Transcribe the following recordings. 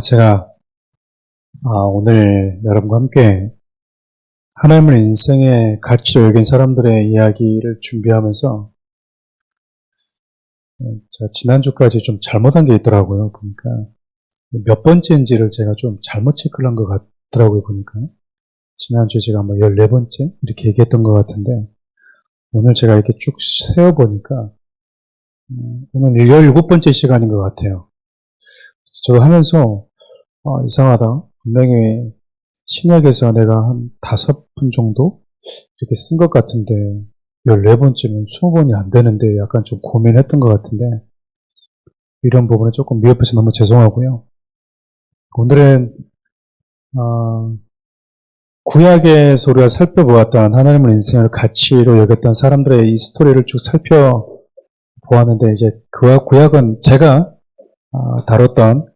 제가 오늘 여러분과 함께 하나님을 인생의 가치로 여긴 사람들의 이야기를 준비하면서 제가 지난주까지 좀 잘못한 게 있더라고요. 보니까 몇 번째인지를 제가 좀 잘못 체크를 한 것 같더라고요. 보니까 지난주에 제가 아마 14번째 이렇게 얘기했던 것 같은데 오늘 제가 이렇게 쭉 세어보니까 오늘 17번째 시간인 것 같아요. 저도 하면서 이상하다. 분명히 신약에서 내가 한 5분 정도 이렇게 쓴 것 같은데 14번째면 20번이 안 되는데 약간 좀 고민했던 것 같은데 이런 부분에 조금 미흡해서 너무 죄송하고요. 오늘은 구약에서 우리가 살펴보았던 하나님의 인생을 가치로 여겼던 사람들의 이 스토리를 쭉 살펴보았는데 이제 그와 구약은 제가 다뤘던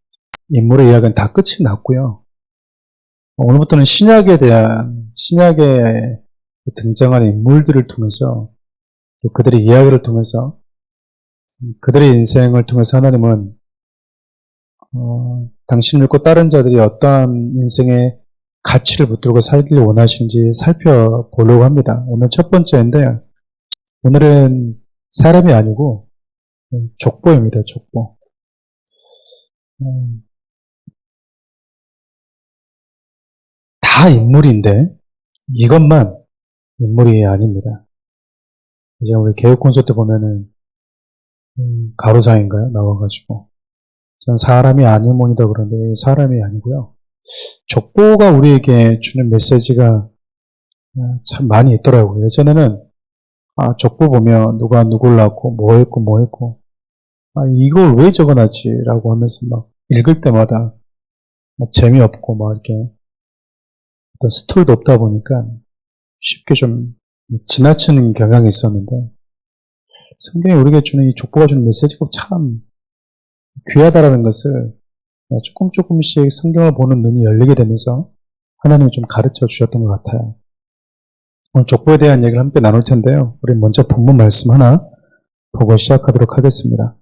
인물의 이야기는 다 끝이 났고요. 오늘부터는 신약에 등장하는 인물들을 통해서 또 그들의 이야기를 통해서 그들의 인생을 통해서 하나님은 당신을 믿고 다른 자들이 어떠한 인생의 가치를 붙들고 살기를 원하시는지 살펴보려고 합니다. 오늘 첫 번째인데 오늘은 사람이 아니고 족보입니다. 족보. 다 인물인데 이것만 인물이 아닙니다. 이제 우리 개혁 콘서트 보면은 가로사인가요? 나와가지고 전 사람이 아니모니다 그러는데 사람이 아니고요. 족보가 우리에게 주는 메시지가 참 많이 있더라고요. 예전에는 족보 보면 누가 누굴 낳고 뭐 했고 이걸 왜 적어놨지? 라고 하면서 막 읽을 때마다 막 재미없고 막 이렇게 어떤 스토리도 없다 보니까 쉽게 좀 지나치는 경향이 있었는데 성경이 우리에게 주는 이 족보가 주는 메시지가 참 귀하다라는 것을 조금씩 성경을 보는 눈이 열리게 되면서 하나님이 좀 가르쳐 주셨던 것 같아요. 오늘 족보에 대한 얘기를 함께 나눌 텐데요. 우리 먼저 본문 말씀 하나 보고 시작하도록 하겠습니다.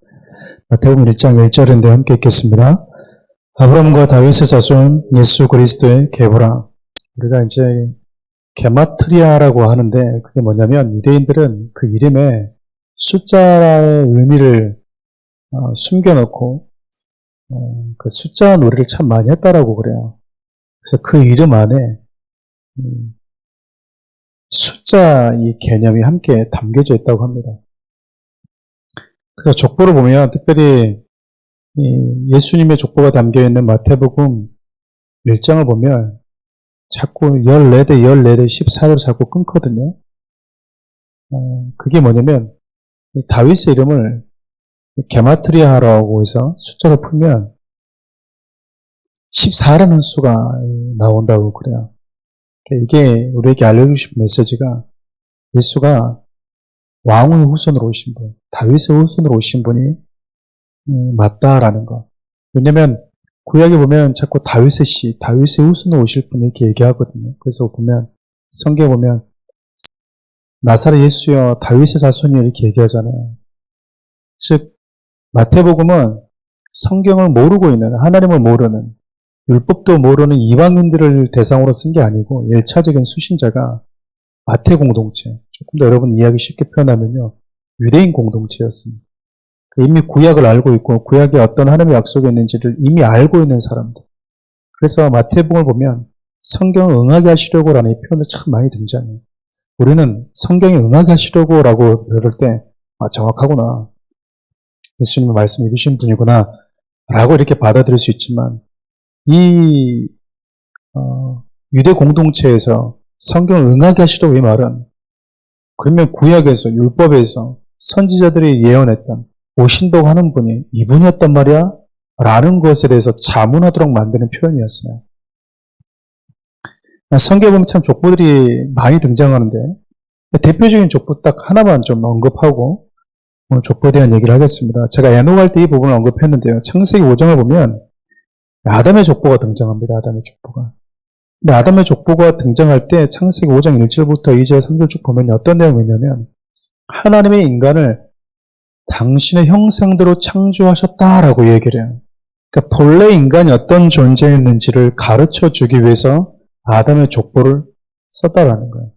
마태복음 1장 1절인데 함께 읽겠습니다. 아브라함과 다윗의 자손 예수 그리스도의 계보라. 우리가 이제 게마트리아라고 하는데 그게 뭐냐면 유대인들은 그 이름에 숫자의 의미를 숨겨놓고 그 숫자 놀이를 참 많이 했다라고 그래요. 그래서 그 이름 안에 숫자 이 개념이 함께 담겨져 있다고 합니다. 그래서 족보를 보면 특별히 예수님의 족보가 담겨있는 마태복음 1장을 보면 자꾸 14대 14대로 자꾸 끊거든요. 그게 뭐냐면 다윗의 이름을 게마트리아라고 해서 숫자로 풀면 14라는 수가 나온다고 그래요. 이게 우리에게 알려주신 메시지가 예수가 왕의 후손으로 오신 분, 다윗의 후손으로 오신 분이 맞다라는 거. 왜냐면 구약에 보면 자꾸 다윗의 후손으로 오실 분 이렇게 얘기하거든요. 그래서 보면 성경에 보면 나사렛 예수여 다윗의 자손이여 이렇게 얘기하잖아요. 즉 마태복음은 성경을 모르고 있는 하나님을 모르는 율법도 모르는 이방인들을 대상으로 쓴 게 아니고 1차적인 수신자가 마태 공동체, 조금 더 여러분 이야기 쉽게 표현하면요 유대인 공동체였습니다. 이미 구약을 알고 있고 구약에 어떤 하나님의 약속이 있는지를 이미 알고 있는 사람들. 그래서 마태복음을 보면 성경을 응하게 하시려고라는 이 표현을 참 많이 등장해요. 우리는 성경에 응하게 하시려고라고 그럴 때 정확하구나. 예수님의 말씀 믿으신 분이구나 라고 이렇게 받아들일 수 있지만 이 유대 공동체에서 성경을 응하게 하시려고 이 말은 그러면 구약에서 율법에서 선지자들이 예언했던 오신다고 하는 분이 이분이었단 말이야? 라는 것에 대해서 자문하도록 만드는 표현이었어요. 성경에 보면 참 족보들이 많이 등장하는데 대표적인 족보 딱 하나만 좀 언급하고 오늘 족보에 대한 얘기를 하겠습니다. 제가 에녹할 때 이 부분을 언급했는데요. 창세기 5장을 보면 아담의 족보가 등장합니다. 아담의 족보가. 근데 아담의 족보가 등장할 때 창세기 5장 1절부터 2절, 3절 쭉 보면 어떤 내용이 있냐면 하나님의 인간을 당신의 형상대로 창조하셨다라고 얘기를 해요. 그러니까 본래 인간이 어떤 존재였는지를 가르쳐 주기 위해서 아담의 족보를 썼다라는 거예요.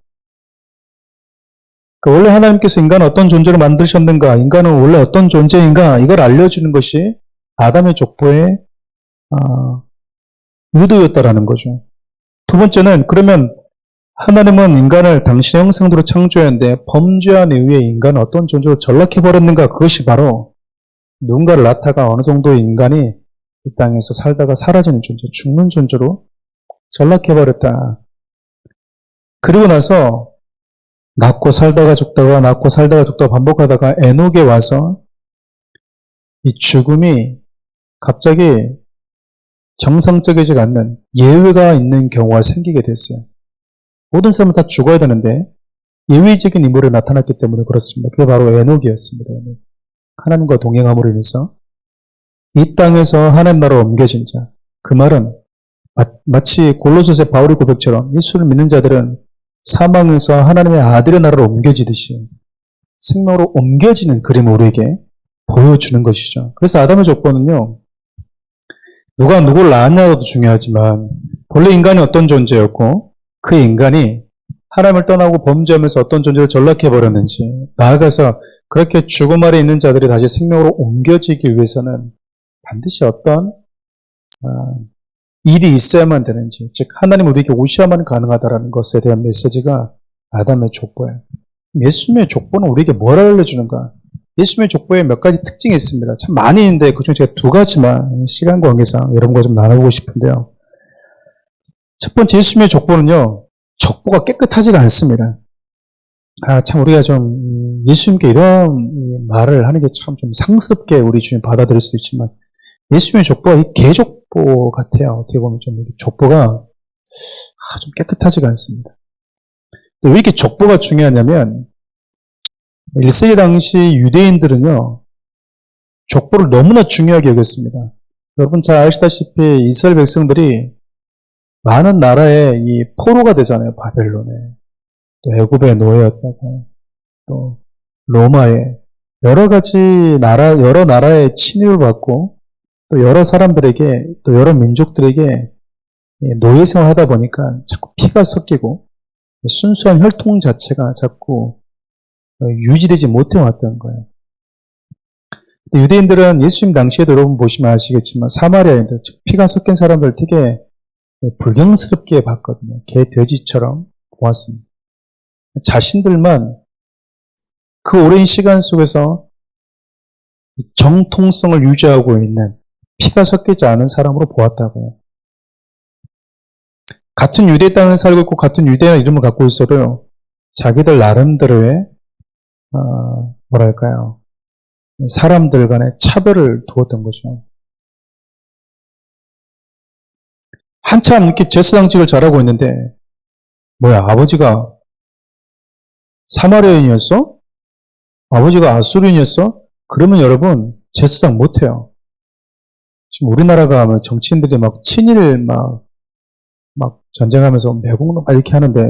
그러니까 원래 하나님께서 인간은 어떤 존재로 만드셨는가, 인간은 원래 어떤 존재인가, 이걸 알려주는 것이 아담의 족보의 의도였다라는 거죠. 두 번째는, 그러면 하나님은 인간을 당신의 형상대로 창조했는데 범죄한 이후에 인간은 어떤 존재로 전락해버렸는가, 그것이 바로 누군가를 낳다가 어느 정도 인간이 이 땅에서 살다가 사라지는 존재, 죽는 존재로 전락해버렸다. 그리고 나서 낳고 살다가 죽다가 낳고 살다가 죽다가 반복하다가 에녹에 와서 이 죽음이 갑자기 정상적이지 않는 예외가 있는 경우가 생기게 됐어요. 모든 사람은 다 죽어야 되는데 예외적인 인물이 나타났기 때문에 그렇습니다. 그게 바로 에녹이었습니다. 하나님과 동행함으로 인해서 이 땅에서 하나님 나라로 옮겨진 자. 그 말은 마치 골로새서 바울의 고백처럼 예수를 믿는 자들은 사망에서 하나님의 아들의 나라로 옮겨지듯이 생명으로 옮겨지는 그림을 우리에게 보여주는 것이죠. 그래서 아담의 족보는요, 누가 누구를 낳았냐도 중요하지만 본래 인간이 어떤 존재였고 그 인간이 하나님을 떠나고 범죄하면서 어떤 존재로 전락해버렸는지, 나아가서 그렇게 죽음 아래 있는 자들이 다시 생명으로 옮겨지기 위해서는 반드시 어떤 일이 있어야만 되는지, 즉 하나님 우리에게 오셔야만 가능하다는 것에 대한 메시지가 아담의 족보예요. 예수님의 족보는 우리에게 뭘 알려주는가? 예수님의 족보에 몇 가지 특징이 있습니다. 참 많이 있는데 그중에 제가 두 가지만 시간 관계상 여러분과 좀 나눠보고 싶은데요. 첫 번째, 예수님의 족보는요, 족보가 깨끗하지가 않습니다. 참 우리가 좀 예수님께 이런 말을 하는 게 참 좀 상스럽게 우리 주님 받아들일 수도 있지만, 예수님의 족보가 개족보 같아요. 어떻게 보면 좀 족보가 좀 깨끗하지가 않습니다. 왜 이렇게 족보가 중요하냐면, 1세기 당시 유대인들은요, 족보를 너무나 중요하게 여겼습니다. 여러분 잘 아시다시피 이스라엘 백성들이 많은 나라에 이 포로가 되잖아요. 바벨론에, 또 애굽의 노예였다가, 또 로마에, 여러 가지 여러 나라의 침입을 받고, 또 여러 사람들에게, 또 여러 민족들에게 노예 생활하다 보니까 자꾸 피가 섞이고 순수한 혈통 자체가 자꾸 유지되지 못해 왔던 거예요. 유대인들은 예수님 당시에도 여러분 보시면 아시겠지만 사마리아인들, 즉 피가 섞인 사람들 되게 불경스럽게 봤거든요. 개, 돼지처럼 보았습니다. 자신들만 그 오랜 시간 속에서 정통성을 유지하고 있는 피가 섞이지 않은 사람으로 보았다고요. 같은 유대 땅에 살고 있고 같은 유대의 이름을 갖고 있어도요, 자기들 나름대로의 뭐랄까요, 사람들 간의 차별을 두었던 거죠. 한참 이렇게 제사장직을 잘하고 있는데, 뭐야, 아버지가 사마리아인이었어? 아버지가 아수르인이었어? 그러면 여러분 제사장 못해요. 지금 우리나라가 정치인들이 막 친일 막 전쟁하면서 매국노 막 이렇게 하는데,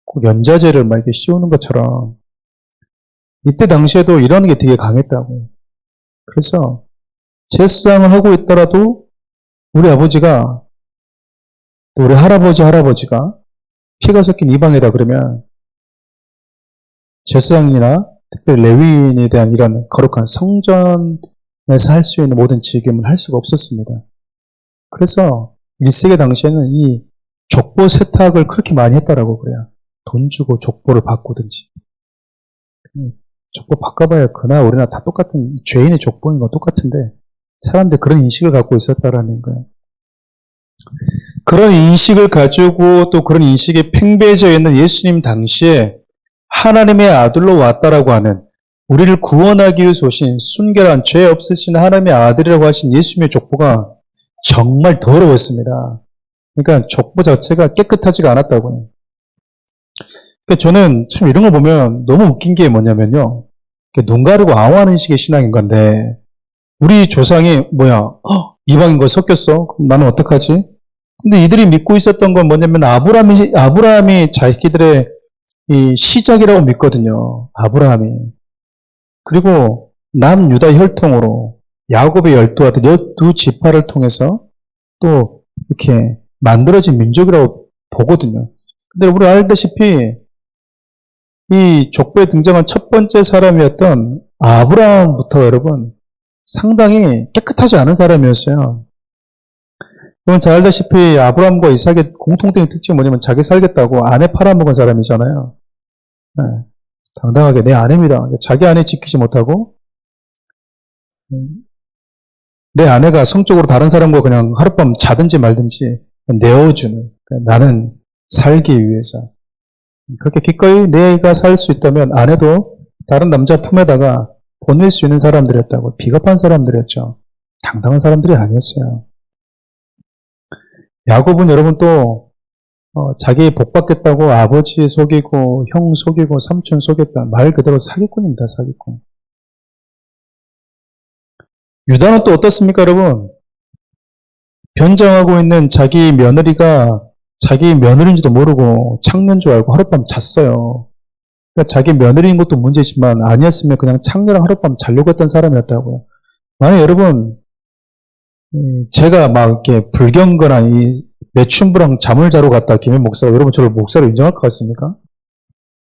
꼭 연좌제를 막 이렇게 씌우는 것처럼 이때 당시에도 이런 게 되게 강했다고요. 그래서 제사장을 하고 있더라도 우리 아버지가, 또 우리 할아버지가 피가 섞인 이방이다 그러면 제사장이나 특별히 레위인에 대한 이런 거룩한 성전에서 할 수 있는 모든 직임을 할 수가 없었습니다. 그래서 1세기 당시에는 이 족보 세탁을 그렇게 많이 했다라고 그래요. 돈 주고 족보를 바꾸든지. 족보 바꿔봐야 그나 우리나 다 똑같은, 죄인의 족보인 건 똑같은데 사람들 그런 인식을 갖고 있었다라는 거예요. 그런 인식을 가지고 또 그런 인식에 팽배해져 있는 예수님 당시에 하나님의 아들로 왔다라고 하는, 우리를 구원하기 위해서 오신 순결한 죄 없으신 하나님의 아들이라고 하신 예수님의 족보가 정말 더러웠습니다. 그러니까 족보 자체가 깨끗하지가 않았다고요. 그러니까 저는 참 이런 걸 보면 너무 웃긴 게 뭐냐면요, 눈 가리고 아우하는 식의 신앙인 건데, 우리 조상이 뭐야, 이방인과 섞였어? 그럼 나는 어떡하지? 근데 이들이 믿고 있었던 건 뭐냐면 아브라함이 자기들의 이 시작이라고 믿거든요. 아브라함이. 그리고 남유다 혈통으로 야곱의 12아들, 12지파를 통해서 또 이렇게 만들어진 민족이라고 보거든요. 근데 우리 알다시피 이 족보에 등장한 첫 번째 사람이었던 아브라함부터 여러분 상당히 깨끗하지 않은 사람이었어요. 여러분 잘 알다시피 아브라함과 이삭의 공통적인 특징이 뭐냐면 자기 살겠다고 아내 팔아먹은 사람이잖아요. 네, 당당하게 내 아내입니다. 자기 아내 지키지 못하고 내 아내가 성적으로 다른 사람과 그냥 하룻밤 자든지 말든지 내어주는, 나는 살기 위해서 그렇게 기꺼이 내가 살 수 있다면 아내도 다른 남자 품에다가 보낼 수 있는 사람들이었다고. 비겁한 사람들이었죠. 당당한 사람들이 아니었어요. 야곱은 여러분 또 자기 복 받겠다고 아버지 속이고 형 속이고 삼촌 속였다. 말 그대로 사기꾼입니다. 사기꾼. 유다는 또 어떻습니까 여러분? 변장하고 있는 자기 며느리가 자기 며느리인지도 모르고 창녀인 줄 알고 하룻밤 잤어요. 그러니까 자기 며느리인 것도 문제지만 아니었으면 그냥 창녀랑 하룻밤 자려고 했던 사람이었다고요. 만약 여러분 제가 막 이렇게 불경거나 이 매춘부랑 잠을 자러 갔다 김현 목사가 여러분 저를 목사로 인정할 것 같습니까?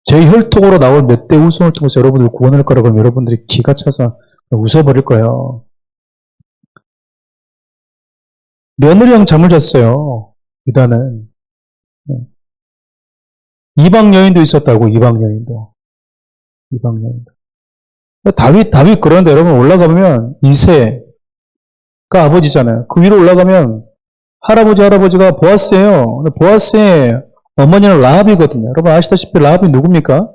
제 혈통으로 나올 몇 대 후손을 통해서 여러분들 구원할 거라고 하면 여러분들이 기가 차서 웃어버릴 거예요. 며느리랑 잠을 잤어요. 유다는. 이방 여인도 있었다고. 이방 여인도. 다윗 그런데 여러분 올라가면 이세가 아버지잖아요. 그 위로 올라가면 할아버지가 보아스예요. 근데 보아스의 어머니는 라합이거든요. 여러분 아시다시피 라합이 누굽니까?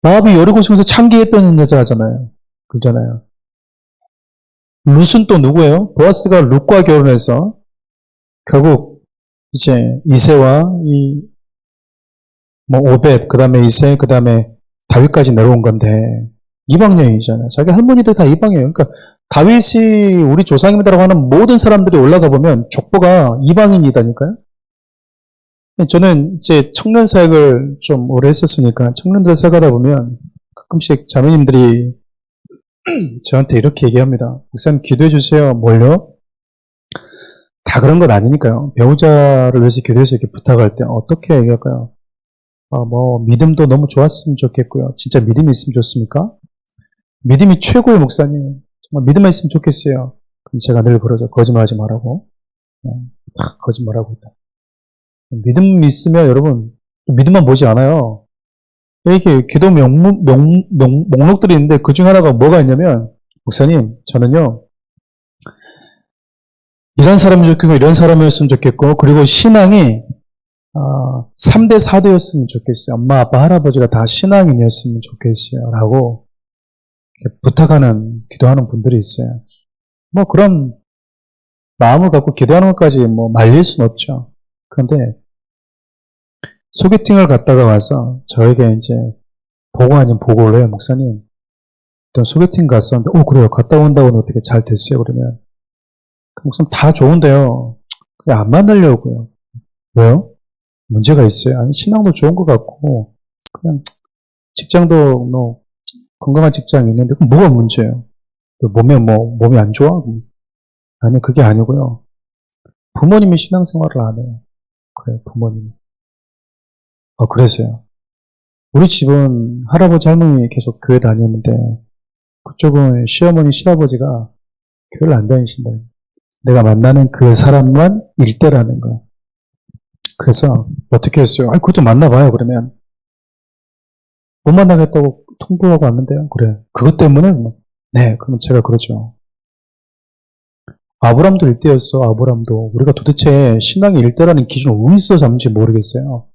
라합이 여리고성에서 창기했던 여자잖아요. 그잖아요. 룻은 또 누구예요? 보아스가 룻과 결혼해서 결국 이제 이세와 오벳, 그 다음에 이세, 그 다음에 다윗까지 내려온 건데 이방 여인이잖아요. 자기 할머니들 다 이방이에요. 그러니까 다윗이 우리 조상님이라고 하는 모든 사람들이 올라가 보면 족보가 이방인이다니까요. 저는 이제 청년 사역을 좀 오래 했었으니까 청년들 사역하다 보면 가끔씩 자매님들이 저한테 이렇게 얘기합니다. 목사님 기도해 주세요. 뭘요? 다 그런 건 아니니까요. 배우자를 위해서 기도해서 이렇게 부탁할 때 어떻게 얘기할까요? 믿음도 너무 좋았으면 좋겠고요. 진짜 믿음이 있으면 좋습니까? 믿음이 최고의 목사님. 정말 믿음만 있으면 좋겠어요. 그럼 제가 늘 그러죠. 거짓말하지 말라고. 거짓말하고 있다. 믿음 있으면 여러분 믿음만 보지 않아요. 이렇게 기도 목록들이 있는데 그 중 하나가 뭐가 있냐면 목사님 저는요 이런 사람이 좋겠고 이런 사람이었으면 좋겠고 그리고 신앙이 3대 4대였으면 좋겠어요. 엄마 아빠 할아버지가 다 신앙인이었으면 좋겠어요. 라고 부탁하는 기도하는 분들이 있어요. 그런 마음을 갖고 기도하는 것까지 말릴 수는 없죠. 그런데 소개팅을 갔다가 와서 저에게 이제 보고 아닌 보고를 해요. 목사님 또 소개팅 갔었는데 그래요. 갔다 온다고는 어떻게 잘 됐어요. 그러면 목사님 다 좋은데요. 그냥 안 만나려고요. 왜요? 문제가 있어요. 아니 신앙도 좋은 것 같고 그냥 직장도 건강한 직장이 있는데 그럼 뭐가 문제예요? 몸이 안 좋아? 아니 그게 아니고요. 부모님이 신앙생활을 안 해요. 그래요. 부모님이. 그래서요. 우리 집은 할아버지 할머니 계속 교회 다녔는데 그쪽은 시어머니 시아버지가 교회를 안 다니신다. 내가 만나는 그 사람만 일대라는 거야. 그래서 어떻게 했어요? 그것도 만나봐요. 그러면 못 만나겠다고 통보하고 왔는데요. 그래. 그것 때문에 네. 그러면 제가 그러죠. 아브람도 일대였어. 아브람도 우리가 도대체 신앙의 일대라는 기준을 어디서 잡는지 모르겠어요.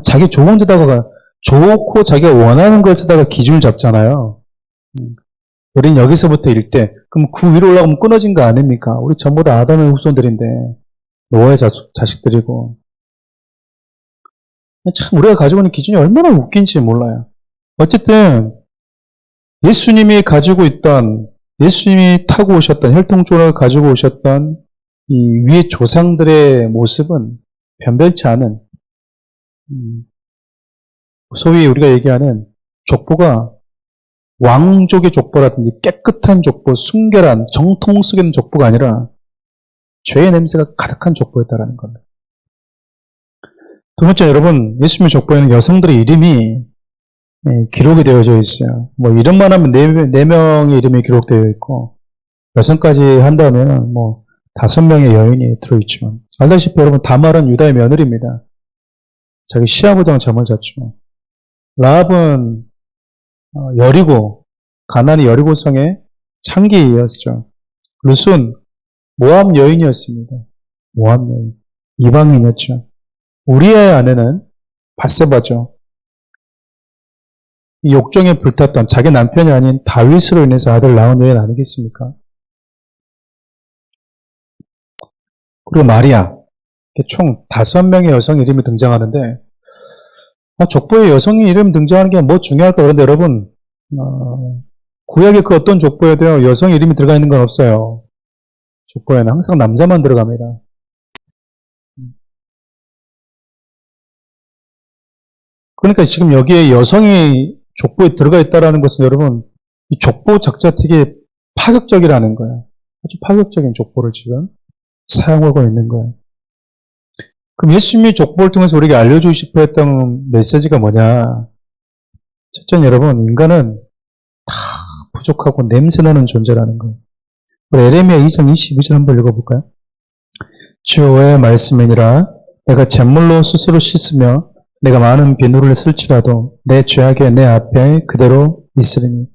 자기 좋은 데다가 좋고 자기가 원하는 걸 쓰다가 기준을 잡잖아요. 우린 여기서부터 일대. 그럼 그 위로 올라가면 끊어진 거 아닙니까? 우리 전부 다 아담의 후손들인데 노아의 자식들이고 참 우리가 가지고 있는 기준이 얼마나 웃긴지 몰라요. 어쨌든 예수님이 타고 오셨던 혈통조를 가지고 오셨던 이 위의 조상들의 모습은 변변치 않은 소위 우리가 얘기하는 족보가 왕족의 족보라든지 깨끗한 족보, 순결한 정통 속에 있는 족보가 아니라 죄의 냄새가 가득한 족보였다라는 겁니다. 두 번째, 여러분, 예수님의 족보에는 여성들의 이름이 기록이 되어져 있어요. 뭐 이름만 하면 네 명의 이름이 기록되어 있고 여성까지 한다면 뭐 5명의 여인이 들어있지만 알다시피 여러분 다말은 유다의 며느리입니다. 자기 시아버지랑 잠을 잤죠. 라합은 여리고 가나안의 여리고성의 창기였죠. 룻은 모압 여인이었습니다. 모압 여인, 이방인이었죠. 우리의 아내는 바세바죠. 이 욕정에 불탔던 자기 남편이 아닌 다윗으로 인해서 아들 낳은 여인 아니겠습니까? 그리고 마리아, 총 5명의 여성 이름이 등장하는데 족보에 여성의 이름 등장하는 게 뭐 중요할까? 그런데 여러분 구약의 그 어떤 족보에도요 여성 이름이 들어가 있는 건 없어요. 족보에는 항상 남자만 들어갑니다. 그러니까 지금 여기에 여성이 족보에 들어가 있다는 것은 여러분 이 족보 작자 되게 파격적이라는 거예요. 아주 파격적인 족보를 지금 사용하고 있는 거예요. 그럼 예수님이 족보를 통해서 우리에게 알려주고 싶어 했던 메시지가 뭐냐? 첫째는 여러분, 인간은 다 부족하고 냄새나는 존재라는 거예요. 우리 에레미야 2장 22절 한번 읽어볼까요? 주의 말씀이니라 내가 잿물로 스스로 씻으며 내가 많은 비누를 쓸지라도 내 죄악이 내 앞에 그대로 있으리니.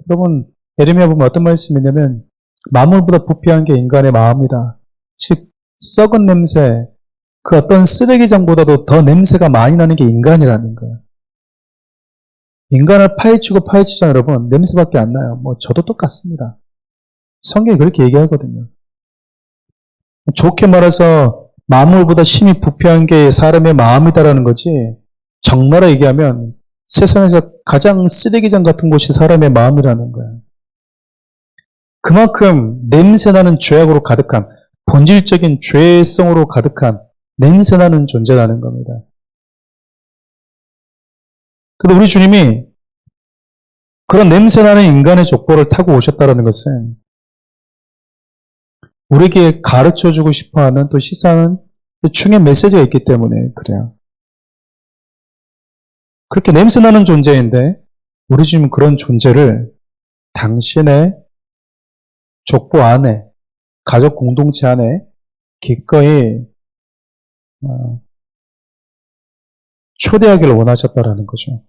여러분, 에레미야 보면 어떤 말씀이냐면 만물보다 부패한 게 인간의 마음이다. 즉 썩은 냄새, 그 어떤 쓰레기장보다도 더 냄새가 많이 나는 게 인간이라는 거예요. 인간을 파헤치고 파헤치자 여러분 냄새밖에 안 나요. 뭐 저도 똑같습니다. 성경이 그렇게 얘기하거든요. 좋게 말해서 만물보다 심히 부패한 게 사람의 마음이다라는 거지 정말로 얘기하면 세상에서 가장 쓰레기장 같은 곳이 사람의 마음이라는 거예요. 그만큼 냄새나는 죄악으로 가득한 본질적인 죄성으로 가득한 냄새나는 존재라는 겁니다. 근데 우리 주님이 그런 냄새나는 인간의 족보를 타고 오셨다는 것은 우리에게 가르쳐주고 싶어하는 또 시사하는 중요한 메시지가 있기 때문에 그래요. 그렇게 냄새나는 존재인데 우리 주님은 그런 존재를 당신의 족보 안에 가족 공동체 안에 기꺼이 초대하기를 원하셨다라는 거죠.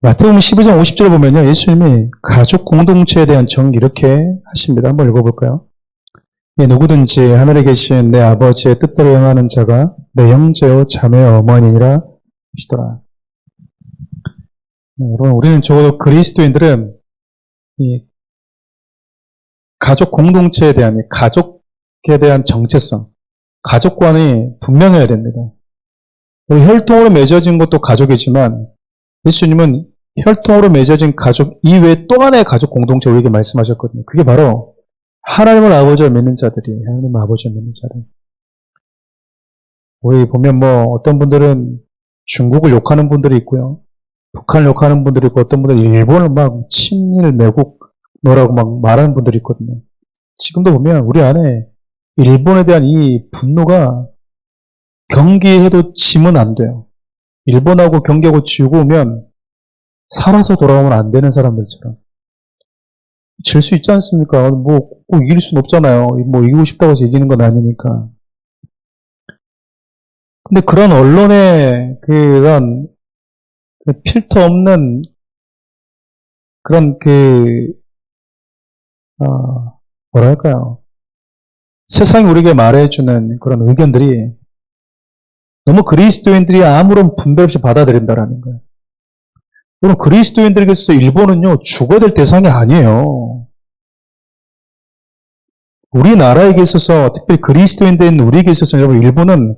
마태복음 12장 50절을 보면요. 예수님이 가족 공동체에 대한 정의 이렇게 하십니다. 한번 읽어볼까요? 누구든지 하늘에 계신 내 아버지의 뜻대로 행하는 자가 내 형제요 자매요 어머니니라 하시더라. 여러분 우리는 적어도 그리스도인들은 이 가족 공동체에 대한 가족에 대한 정체성, 가족관이 분명해야 됩니다. 혈통으로 맺어진 것도 가족이지만 예수님은 혈통으로 맺어진 가족 이외에 또 하나의 가족 공동체 우리에게 말씀하셨거든요. 그게 바로 하나님을 아버지로 믿는 자들이에요. 하나님을 아버지로 믿는 자들. 우리 보면 뭐 어떤 분들은 중국을 욕하는 분들이 있고요. 북한을 욕하는 분들이 있고 어떤 분들은 일본을 막 친일 매국노라고 막 말하는 분들이 있거든요. 지금도 보면 우리 안에 일본에 대한 이 분노가 경기해도 지면 안 돼요. 일본하고 경기하고 지우고 오면 살아서 돌아오면 안 되는 사람들처럼. 질 수 있지 않습니까? 뭐, 꼭 이길 수는 없잖아요. 뭐, 이기고 싶다고 해서 이기는 건 아니니까. 근데 그런 언론의 그런 필터 없는 그런 뭐랄까요. 세상이 우리에게 말해주는 그런 의견들이 너무 그리스도인들이 아무런 분별 없이 받아들인다라는 거예요. 여러분, 그리스도인들에게서 일본은요, 죽어야 될 대상이 아니에요. 우리나라에게 있어서, 특별히 그리스도인들인 우리에게 있어서 여러분, 일본은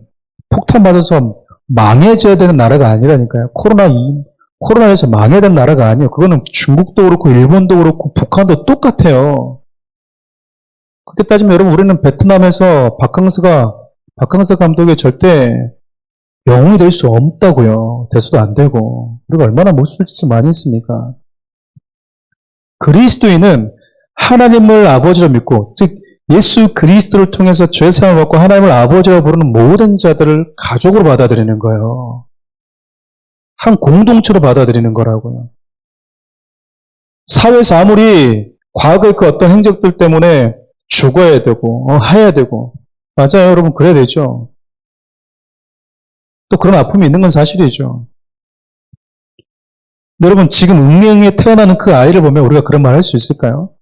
폭탄 맞아서 망해져야 되는 나라가 아니라니까요. 코로나에서 망해야 되는 나라가 아니에요. 그거는 중국도 그렇고, 일본도 그렇고, 북한도 똑같아요. 그렇게 따지면 여러분, 우리는 베트남에서 박항서 감독이 절대 영웅이 될 수 없다고요. 돼서도 안 되고. 우리가 얼마나 못쓸 짓을 많이 했습니까? 그리스도인은 하나님을 아버지로 믿고, 즉 예수 그리스도를 통해서 죄사함을 받고 하나님을 아버지로 부르는 모든 자들을 가족으로 받아들이는 거예요. 한 공동체로 받아들이는 거라고요. 사회에서 아무리 과거의 그 어떤 행적들 때문에 죽어야 되고 해야 되고, 맞아요 여러분, 그래야 되죠. 또 그런 아픔이 있는 건 사실이죠. 여러분, 지금 응애응애 태어나는 그 아이를 보면 우리가 그런 말 할 수 있을까요?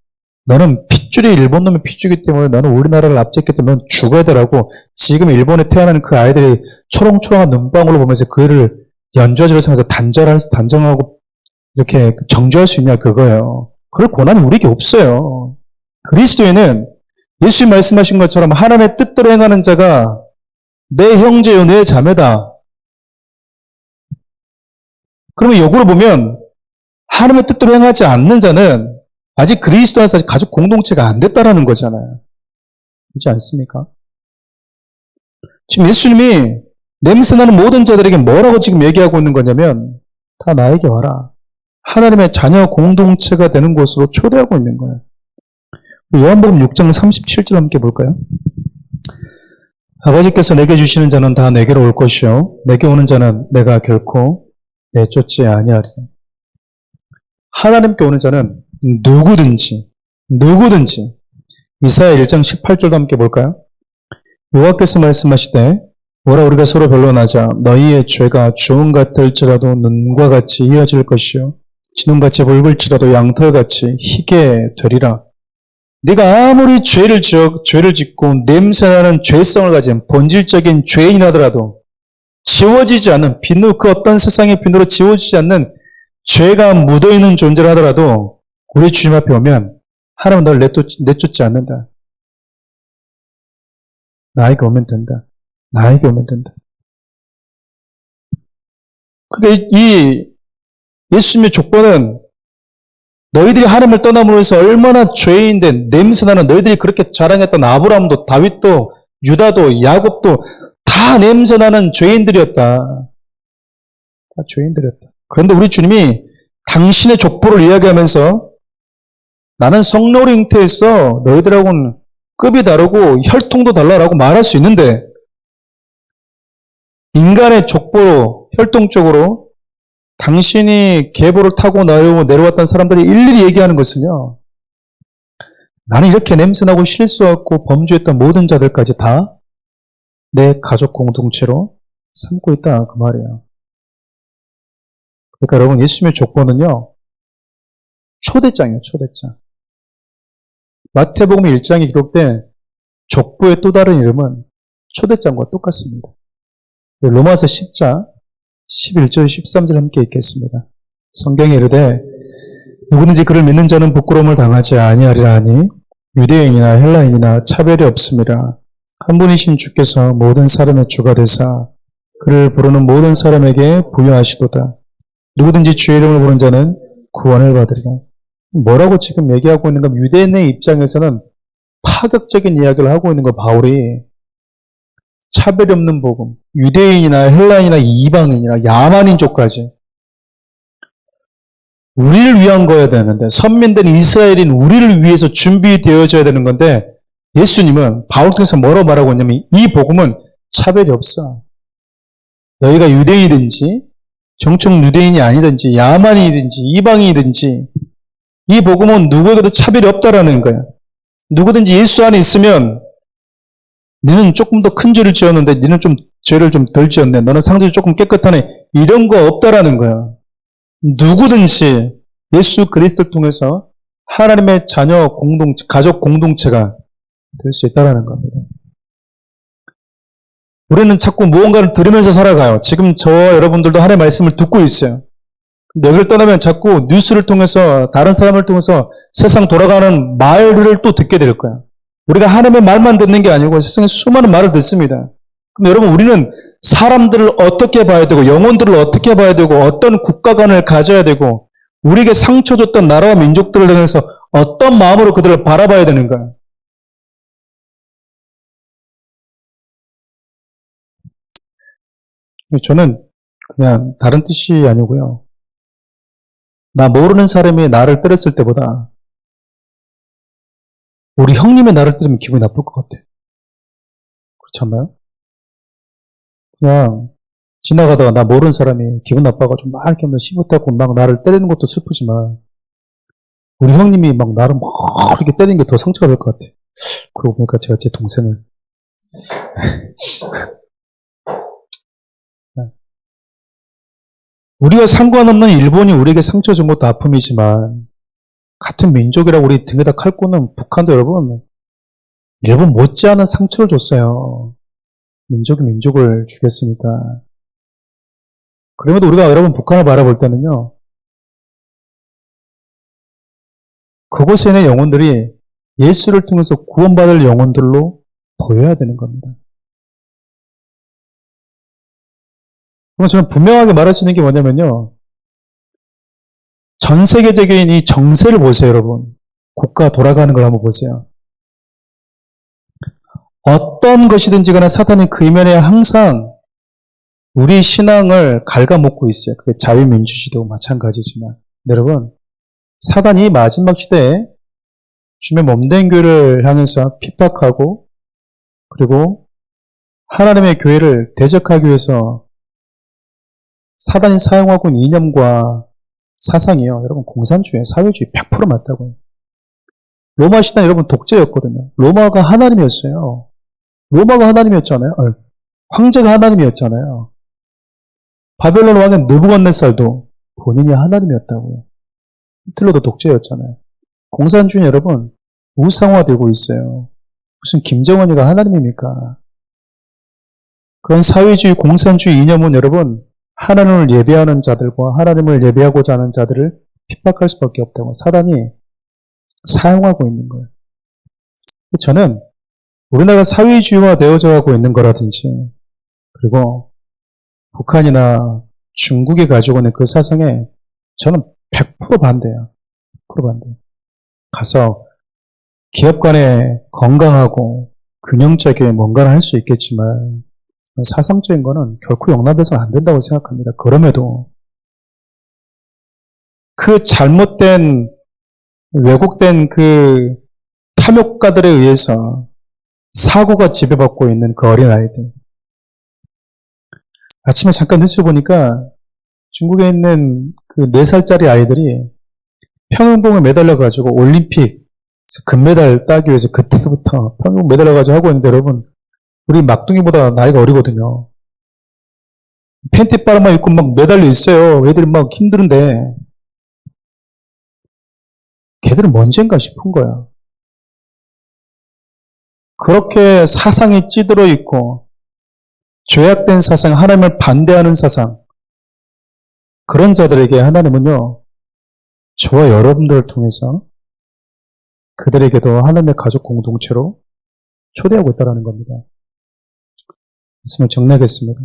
너는 핏줄이 일본 놈의 핏줄이기 때문에 너는 우리나라를 압제했기 때문에 넌 죽어야 되라고, 지금 일본에 태어나는 그 아이들이 초롱초롱한 눈방울을 보면서 그를 연좌지로 삼아서 단정하고 이렇게 정죄할 수 있냐, 그거예요. 그럴 권한이 우리에게 없어요. 그리스도인은 예수님 말씀하신 것처럼 하나님의 뜻대로 행하는 자가 내 형제요 내 자매다. 그러면 역으로 보면 하나님의 뜻대로 행하지 않는 자는 아직 그리스도 안에서 가족 공동체가 안 됐다라는 거잖아요. 그렇지 않습니까? 지금 예수님이 냄새나는 모든 자들에게 뭐라고 지금 얘기하고 있는 거냐면, 다 나에게 와라. 하나님의 자녀 공동체가 되는 곳으로 초대하고 있는 거예요. 요한복음 6장 37절 함께 볼까요? 아버지께서 내게 주시는 자는 다 내게로 올 것이요 내게 오는 자는 내가 결코 내쫓지 아니하리라. 하나님께 오는 자는 누구든지 이사야 1장 18절도 함께 볼까요? 여호와께서 말씀하시되 뭐라 우리가 서로 변론하자 너희의 죄가 주홍 같을지라도 눈과 같이 이어질 것이요 진홍같이 붉을지라도 양털같이 희게 되리라. 네가 아무리 죄를 짓고 냄새나는 죄성을 가진 본질적인 죄인이라더라도 지워지지 않는 비누, 그 어떤 세상의 비누로 지워지지 않는 죄가 묻어있는 존재를 하더라도 우리 주님 앞에 오면 하나님은 너를 내쫓지 않는다. 나에게 오면 된다. 나에게 오면 된다. 그러니까 이 예수님의 족보는 너희들이 하나님을 떠남으로 해서 얼마나 죄인된 냄새나는, 너희들이 그렇게 자랑했던 아브라함도 다윗도 유다도 야곱도 다 냄새나는 죄인들이었다. 다 죄인들이었다. 그런데 우리 주님이 당신의 족보를 이야기하면서 나는 성령으로 잉태했어. 너희들하고는 급이 다르고 혈통도 달라라고 말할 수 있는데, 인간의 족보로 혈통적으로 당신이 계보를 타고 내려왔던 사람들이 일일이 얘기하는 것은요, 나는 이렇게 냄새나고 실수하고 범죄했던 모든 자들까지 다 내 가족 공동체로 삼고 있다, 그 말이에요. 그러니까 여러분, 예수님의 족보는요, 초대장이에요, 초대장. 마태복음 1장에 기록된 족보의 또 다른 이름은 초대장과 똑같습니다. 로마서 10장 11절 13절 함께 읽겠습니다. 성경에 이르되 누구든지 그를 믿는 자는 부끄러움을 당하지 아니하리라 하니 유대인이나 헬라인이나 차별이 없음이라. 한 분이신 주께서 모든 사람의 주가 되사 그를 부르는 모든 사람에게 부여하시도다. 누구든지 주의 이름을 부르는 자는 구원을 받으리라. 뭐라고 지금 얘기하고 있는가? 유대인의 입장에서는 파격적인 이야기를 하고 있는 거, 바울이. 차별이 없는 복음, 유대인이나 헬라인이나 이방인이나 야만인족까지 우리를 위한 거여야 되는데, 선민된 이스라엘인 우리를 위해서 준비되어져야 되는 건데, 예수님은 바울 통해서 뭐라고 말하고 있냐면 이 복음은 차별이 없어. 너희가 유대인이든지 정통 유대인이 아니든지 야만인이든지 이방인이든지 이 복음은 누구에게도 차별이 없다라는 거야. 누구든지 예수 안에 있으면 너는 조금 더 큰 죄를 지었는데 너는 좀 죄를 좀 덜 지었네. 너는 상대적으로 조금 깨끗하네. 이런 거 없다라는 거야. 누구든지 예수 그리스도를 통해서 하나님의 자녀 공동체, 가족 공동체가 될 수 있다는 겁니다. 우리는 자꾸 무언가를 들으면서 살아가요. 지금 저와 여러분들도 하나님의 말씀을 듣고 있어요. 근데 여기를 떠나면 자꾸 뉴스를 통해서, 다른 사람을 통해서 세상 돌아가는 말들을 또 듣게 될 거야. 우리가 하나님의 말만 듣는 게 아니고 세상에 수많은 말을 듣습니다. 그럼 여러분, 우리는 사람들을 어떻게 봐야 되고 영혼들을 어떻게 봐야 되고 어떤 국가관을 가져야 되고 우리에게 상처 줬던 나라와 민족들을 향해서 어떤 마음으로 그들을 바라봐야 되는가? 저는 그냥 다른 뜻이 아니고요. 나 모르는 사람이 나를 때렸을 때보다 우리 형님이 나를 때리면 기분이 나쁠 것 같아. 그렇지 않나요? 그냥 지나가다가 나 모르는 사람이 기분 나빠가지고 막 이렇게 시부타고 막 나를 때리는 것도 슬프지만 우리 형님이 막 나를 막 이렇게 때리는 게 더 상처가 될 것 같아. 그러고 보니까 제가 제 동생을 우리가 상관없는 일본이 우리에게 상처 준 것도 아픔이지만 같은 민족이라고 우리 등에다 칼 꽂는 북한도 여러분 일본 못지않은 상처를 줬어요. 민족이 민족을 주겠습니까? 그럼에도 우리가 여러분 북한을 바라볼 때는요. 그곳에 있는 영혼들이 예수를 통해서 구원받을 영혼들로 보여야 되는 겁니다. 그럼 저는 분명하게 말할 수 있는 게 뭐냐면요. 전 세계적인 이 정세를 보세요, 여러분. 국가 돌아가는 걸 한번 보세요. 어떤 것이든지 간에 사탄이 그 이면에 항상 우리 신앙을 갉아먹고 있어요. 그게 자유민주주의도 마찬가지지만. 여러분, 사단이 마지막 시대에 주님의 몸된 교회를 향해서 핍박하고 그리고 하나님의 교회를 대적하기 위해서 사단이 사용하고 있는 이념과 사상이요. 여러분 공산주의, 사회주의 100% 맞다고요. 로마 시대는 여러분 독재였거든요. 로마가 하나님이었어요. 로마가 하나님이었잖아요. 황제가 하나님이었잖아요. 바벨론 왕은 느부갓네살도 본인이 하나님이었다고요. 히틀러도 독재였잖아요. 공산주의 여러분 우상화되고 있어요. 무슨 김정은이가 하나님입니까? 그런 사회주의, 공산주의 이념은 여러분 하나님을 예배하는 자들과 하나님을 예배하고자 하는 자들을 핍박할 수밖에 없다고 사단이 사용하고 있는 거예요. 저는 우리나라가 사회주의화 되어져 가고 있는 거라든지 그리고 북한이나 중국이 가지고 있는 그 사상에 저는 100% 반대예요. 100% 반대. 가서 기업 간에 건강하고 균형적인 뭔가를 할 수 있겠지만 사상적인 거는 결코 용납해서는 안 된다고 생각합니다. 그럼에도 그 잘못된 왜곡된 그 탐욕가들에 의해서 사고가 지배받고 있는 그 어린아이들. 아침에 잠깐 뉴스 보니까 중국에 있는 그 4살짜리 아이들이 평행봉에 매달려가지고 올림픽 금메달 따기 위해서 그때부터 평행봉 매달려가지고 하고 있는데 여러분, 우리 막둥이보다 나이가 어리거든요. 팬티 바람만 입고 막 매달려 있어요. 애들이 막 힘든데. 걔들은 뭔지인가 싶은 거야. 그렇게 사상이 찌들어 있고 죄악된 사상, 하나님을 반대하는 사상, 그런 자들에게 하나님은요, 저와 여러분들을 통해서 그들에게도 하나님의 가족 공동체로 초대하고 있다는 겁니다. 말씀을 정리하겠습니다.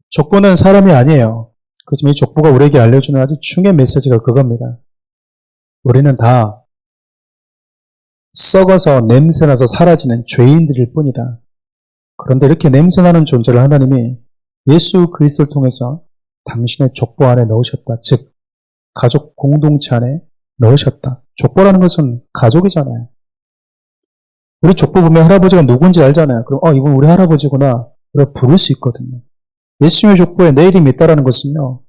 족보는 사람이 아니에요. 그렇지만 이 족보가 우리에게 알려주는 아주 중요한 메시지가 그겁니다. 우리는 다 썩어서 냄새나서 사라지는 죄인들일 뿐이다. 그런데 이렇게 냄새나는 존재를 하나님이 예수 그리스도를 통해서 당신의 족보 안에 넣으셨다. 즉 가족 공동체 안에 넣으셨다. 족보라는 것은 가족이잖아요. 우리 족보 보면 할아버지가 누군지 알잖아요. 그럼 이분 우리 할아버지구나. 우리가 부를 수 있거든요. 예수님의 족보에 내 이름이 있다는 것은요.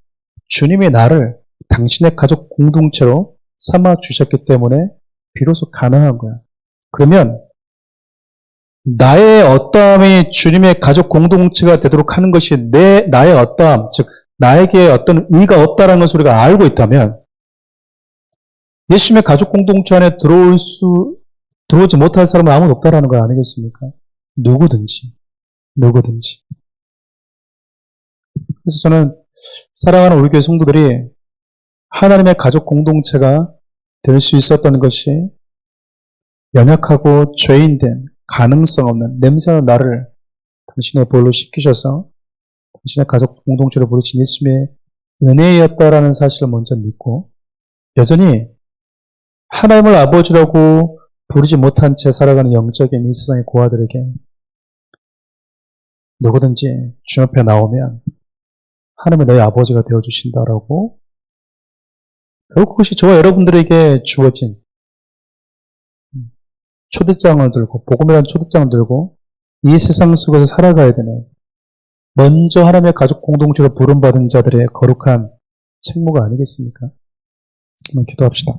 주님이 나를 당신의 가족 공동체로 삼아 주셨기 때문에 비로소 가능한 거야. 그러면 나의 어떠함이 주님의 가족 공동체가 되도록 하는 것이 나의 어떠함, 즉 나에게 어떤 의의가 없다는 것을 우리가 알고 있다면 예수님의 가족 공동체 안에 들어오지 못할 사람은 아무도 없다는 거 아니겠습니까? 누구든지. 그래서 저는 사랑하는 우리 교회 성도들이 하나님의 가족 공동체가 될 수 있었던 것이 연약하고 죄인된 가능성 없는 냄새나는 나를 당신의 볼로 씻기셔서 당신의 가족 공동체로 부르신 예수님의 은혜였다라는 사실을 먼저 믿고 여전히 하나님을 아버지라고 부르지 못한 채 살아가는 영적인 이 세상의 고아들에게 누구든지 주님 앞에 나오면 하나님이 너희 아버지가 되어주신다라고 결국 그것이 저와 여러분들에게 주어진 초대장을 들고, 복음이라는 초대장을 들고 이 세상 속에서 살아가야 되는, 먼저 하나님의 가족 공동체로 부름받은 자들의 거룩한 책무가 아니겠습니까? 한번 기도합시다.